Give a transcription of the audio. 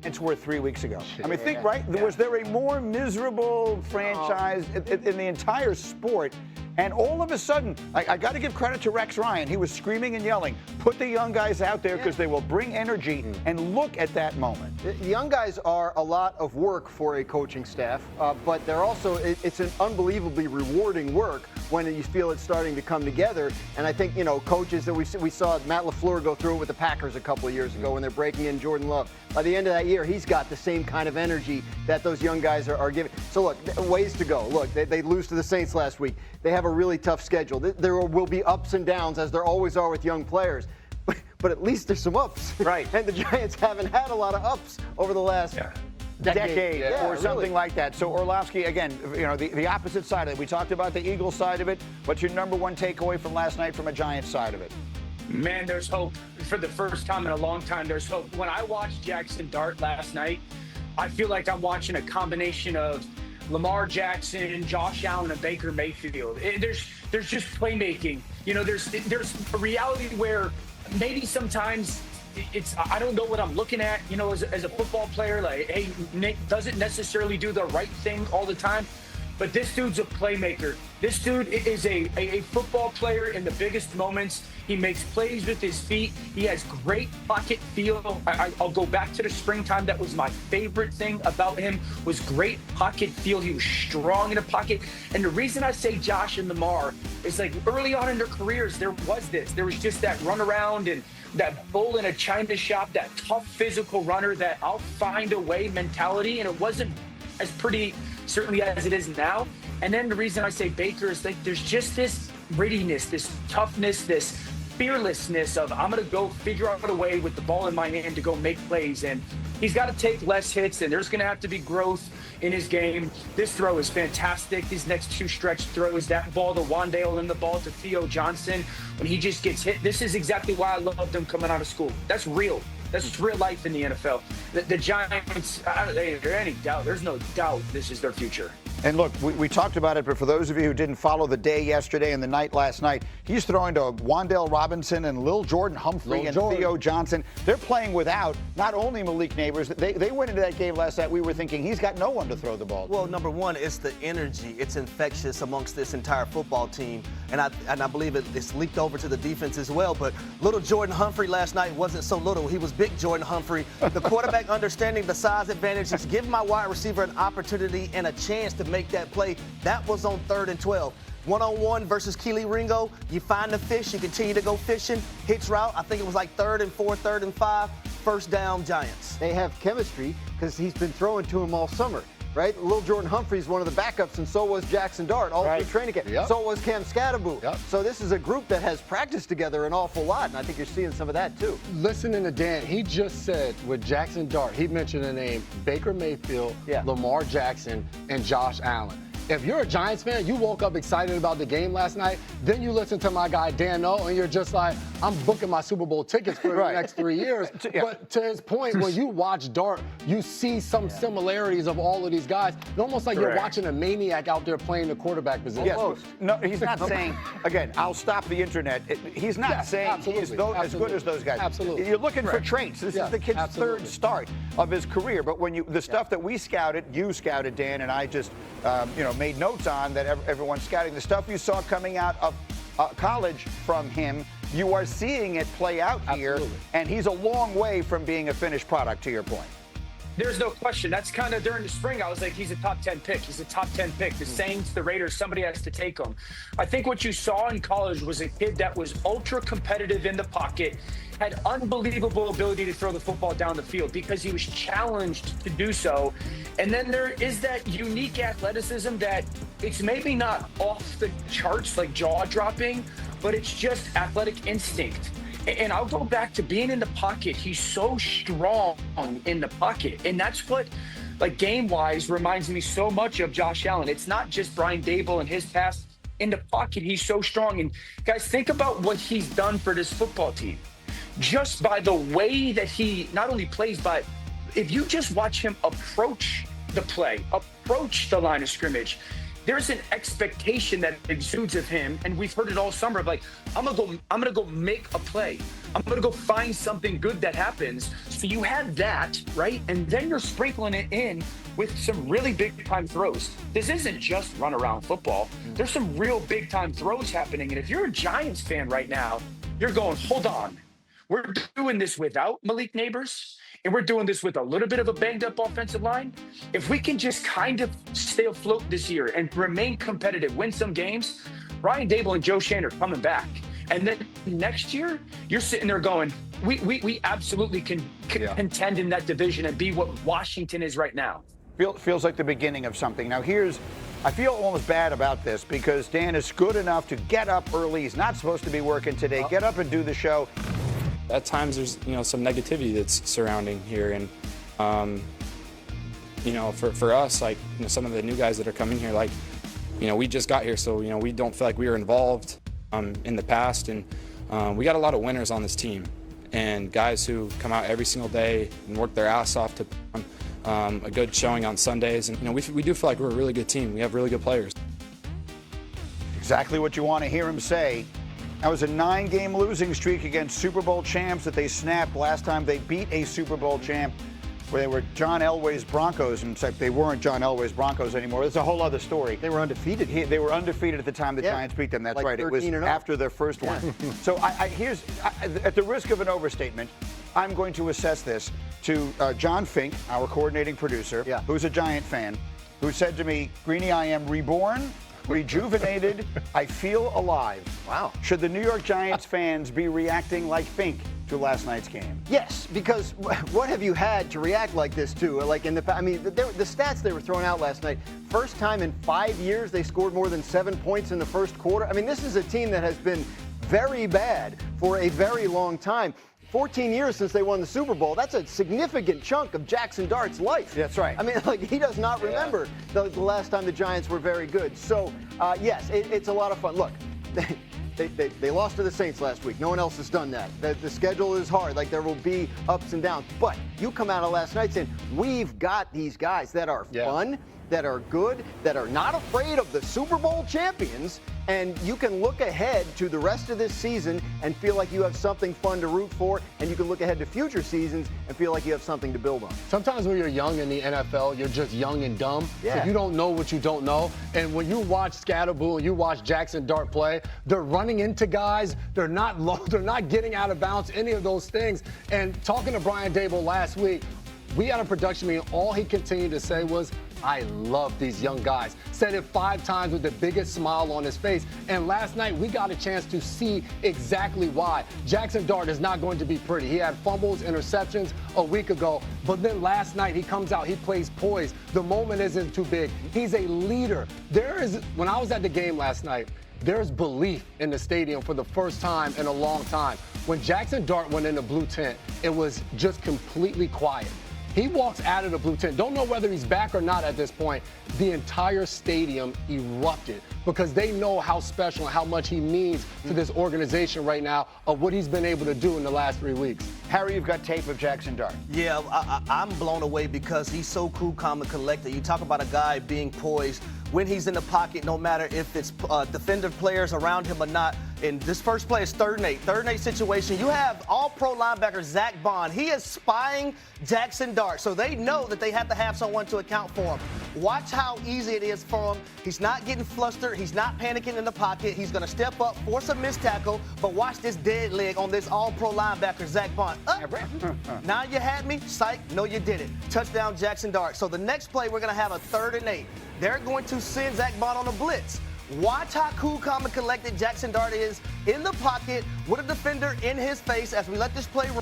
It's worth 3 weeks ago. I mean, think, right? Was there a more miserable franchise in the entire sport? And all of a sudden, I got to give credit to Rex Ryan. He was screaming and yelling, put the young guys out there because they will bring energy. And look at that moment. The young guys are a lot of work for a coaching staff, but they're also, it's an unbelievably rewarding work when you feel it's starting to come together. And I think, coaches that we saw Matt LaFleur go through it with the Packers a couple of years ago when they're breaking in Jordan Love. By the end of that year, he's got the same kind of energy that those young guys are giving. So look, ways to go. Look, they lose to the Saints last week. They have a really tough schedule. There will be ups and downs, as there always are with young players. But at least there's some ups. Right. And the Giants haven't had a lot of ups over the last decade or something like that. So Orlovsky, again, the opposite side of it. We talked about the Eagles side of it. What's your number one takeaway from last night from a Giants side of it? Man, there's hope. For the first time in a long time, there's hope. When I watched Jackson Dart last night, I feel like I'm watching a combination of Lamar Jackson, Josh Allen, and Baker Mayfield. There's just playmaking. There's a reality where maybe sometimes I don't know what I'm looking at, as a football player. Like, hey, Nick doesn't necessarily do the right thing all the time. But this dude's a playmaker. This dude is a football player in the biggest moments. He makes plays with his feet. He has great pocket feel. I'll go back to the springtime. That was my favorite thing about him, was great pocket feel. He was strong in the pocket. And the reason I say Josh and Lamar is, like, early on in their careers, there was just that run around and that bull in a china shop, that tough physical runner, that I'll find a way mentality. And it wasn't as pretty certainly as it is now. And then the reason I say Baker is, like, there's just this grittiness, this toughness, this fearlessness of, I'm going to go figure out a way with the ball in my hand to go make plays. And he's got to take less hits, and there's going to have to be growth in his game. This throw is fantastic. These next two stretch throws, that ball to Wandale and the ball to Theo Johnson, when he just gets hit. This is exactly why I loved him coming out of school. That's real. That's real life in the NFL. The Giants, there's no doubt this is their future. And look, we talked about it, but for those of you who didn't follow the day yesterday and the night last night, he's throwing to Wandale Robinson and Lil Jordan Humphrey and Theo Johnson. They're playing without not only Malik Neighbors. They went into that game last night. We were thinking he's got no one to throw the ball to. Well, number one, it's the energy. It's infectious amongst this entire football team. And I believe it's leaked over to the defense as well. But little Jordan Humphrey last night wasn't so little. He was big Jordan Humphrey. The quarterback understanding the size advantage is give my wide receiver an opportunity and a chance to make that play. That was on 3rd and 12. One-on-one versus Keely Ringo. You find the fish, you continue to go fishing. Hitch route, I think it was like 3rd and 4, 3rd and 5. First down, Giants. They have chemistry because he's been throwing to him all summer, right? Lil Jordan Humphrey's one of the backups, and so was Jackson Dart all through training camp. So was Cam Scatterbo. So this is a group that has practiced together an awful lot, and I think you're seeing some of that too. Listening to Dan, he just said with Jackson Dart, he mentioned the name Baker Mayfield, Lamar Jackson, and Josh Allen. If you're a Giants fan, you woke up excited about the game last night, then you listen to my guy Dan O, and you're just like, I'm booking my Super Bowl tickets for the next 3 years. But to his point, when you watch Dart, you see some similarities of all of these guys. It's almost like you're watching a maniac out there playing the quarterback position. Yes. No, he's not saying, again, I'll stop the internet. He's not saying he is as good as those guys. Absolutely. You're looking for traits. This is the kid's third start of his career. But when the stuff that we scouted, you scouted, Dan, and I just, made notes on that everyone's scouting, the stuff you saw coming out of college from him, you are seeing it play out here, and he's a long way from being a finished product, to your point. There's no question. That's kind of during the spring, I was like, he's a top 10 pick. He's a top 10 pick. The Saints, the Raiders, somebody has to take him. I think what you saw in college was a kid that was ultra competitive in the pocket, had unbelievable ability to throw the football down the field because he was challenged to do so. And then there is that unique athleticism that it's maybe not off the charts, like jaw-dropping, but it's just athletic instinct. And I'll go back to being in the pocket. He's so strong in the pocket. And that's what, like, game-wise, reminds me so much of Josh Allen. It's not just Brian Dable and his pass. In the pocket, he's so strong. And, guys, think about what he's done for this football team. Just by the way that he not only plays, but if you just watch him approach the play, approach the line of scrimmage, there's an expectation that exudes of him, and we've heard it all summer of like, I'm gonna go make a play. I'm gonna go find something good that happens. So you had that, right? And then you're sprinkling it in with some really big time throws. This isn't just run around football. There's some real big time throws happening. And if you're a Giants fan right now, you're going, hold on. We're doing this without Malik Neighbors, and we're doing this with a little bit of a banged up offensive line. If we can just kind of stay afloat this year and remain competitive, win some games, Brian Dable and Joe Shannon are coming back. And then next year, you're sitting there going, we absolutely can contend in that division and be what Washington is right now. Feels like the beginning of something. Now I feel almost bad about this because Dan is good enough to get up early. He's not supposed to be working today. Get up and do the show. At times there's, some negativity that's surrounding here. And, for us, like, some of the new guys that are coming here, like, we just got here. So, we don't feel like we were involved in the past. And we got a lot of winners on this team and guys who come out every single day and work their ass off to a good showing on Sundays. And, we do feel like we're a really good team. We have really good players. Exactly what you want to hear him say. That was a 9-game losing streak against Super Bowl champs that they snapped last time they beat a Super Bowl champ, where they were John Elway's Broncos. And except they weren't John Elway's Broncos anymore. It's a whole other story. They were undefeated. They were undefeated at the time the Giants beat them. That's like right. It was after their first one. So here's, at the risk of an overstatement, I'm going to assess this to John Fink, our coordinating producer, who's a Giant fan, who said to me, Greeny, I am reborn, rejuvenated, I feel alive. Wow. Should the New York Giants fans be reacting like Fink to last night's game? Yes, because what have you had to react like this to? Like the stats they were throwing out last night, first time in 5 years they scored more than 7 points in the first quarter. I mean, this is a team that has been very bad for a very long time. 14 years since they won the Super Bowl. That's a significant chunk of Jackson Dart's life. That's right. I mean, like, he does not remember the last time the Giants were very good. So, yes, it's a lot of fun. Look, they lost to the Saints last week. No one else has done that. The schedule is hard. Like, there will be ups and downs. But you come out of last night saying, we've got these guys that are fun, that are good, that are not afraid of the Super Bowl champions, and you can look ahead to the rest of this season and feel like you have something fun to root for, and you can look ahead to future seasons and feel like you have something to build on. Sometimes when you're young in the NFL, you're just young and dumb. So you don't know what you don't know. And when you watch Scatterboo and you watch Jackson Dart play, they're running into guys. They're not low. They're not getting out of bounds, any of those things. And talking to Brian Dable last week, we had a production meeting. All he continued to say was, I love these young guys. Said it 5 times with the biggest smile on his face. And last night, we got a chance to see exactly why. Jackson Dart is not going to be pretty. He had fumbles, interceptions a week ago. But then last night, he comes out, he plays poised. The moment isn't too big. He's a leader. When I was at the game last night, there's belief in the stadium for the first time in a long time. When Jackson Dart went in the blue tent, it was just completely quiet. He walks out of the blue tent. Don't know whether he's back or not at this point. The entire stadium erupted because they know how special and how much he means to this organization right now of what he's been able to do in the last 3 weeks. Harry, you've got tape of Jackson Dart. Yeah, I'm blown away because he's so cool, calm, and collected. You talk about a guy being poised when he's in the pocket, no matter if it's defender players around him or not. And this first play is 3rd and 8. 3rd and 8 situation. You have all-pro linebacker Zach Bond. He is spying Jackson Dart, so they know that they have to have someone to account for him. Watch how easy it is for him. He's not getting flustered. He's not panicking in the pocket. He's going to step up, force a missed tackle, but watch this dead leg on this all-pro linebacker Zach Bond. Now you had me. Psych. No, you didn't. Touchdown, Jackson Dart. So the next play, we're going to have a 3rd and 8. They're going to send Zach Bond on a blitz. Watch how cool, calm, and collected Jackson Dart is in the pocket with a defender in his face as we let this play run.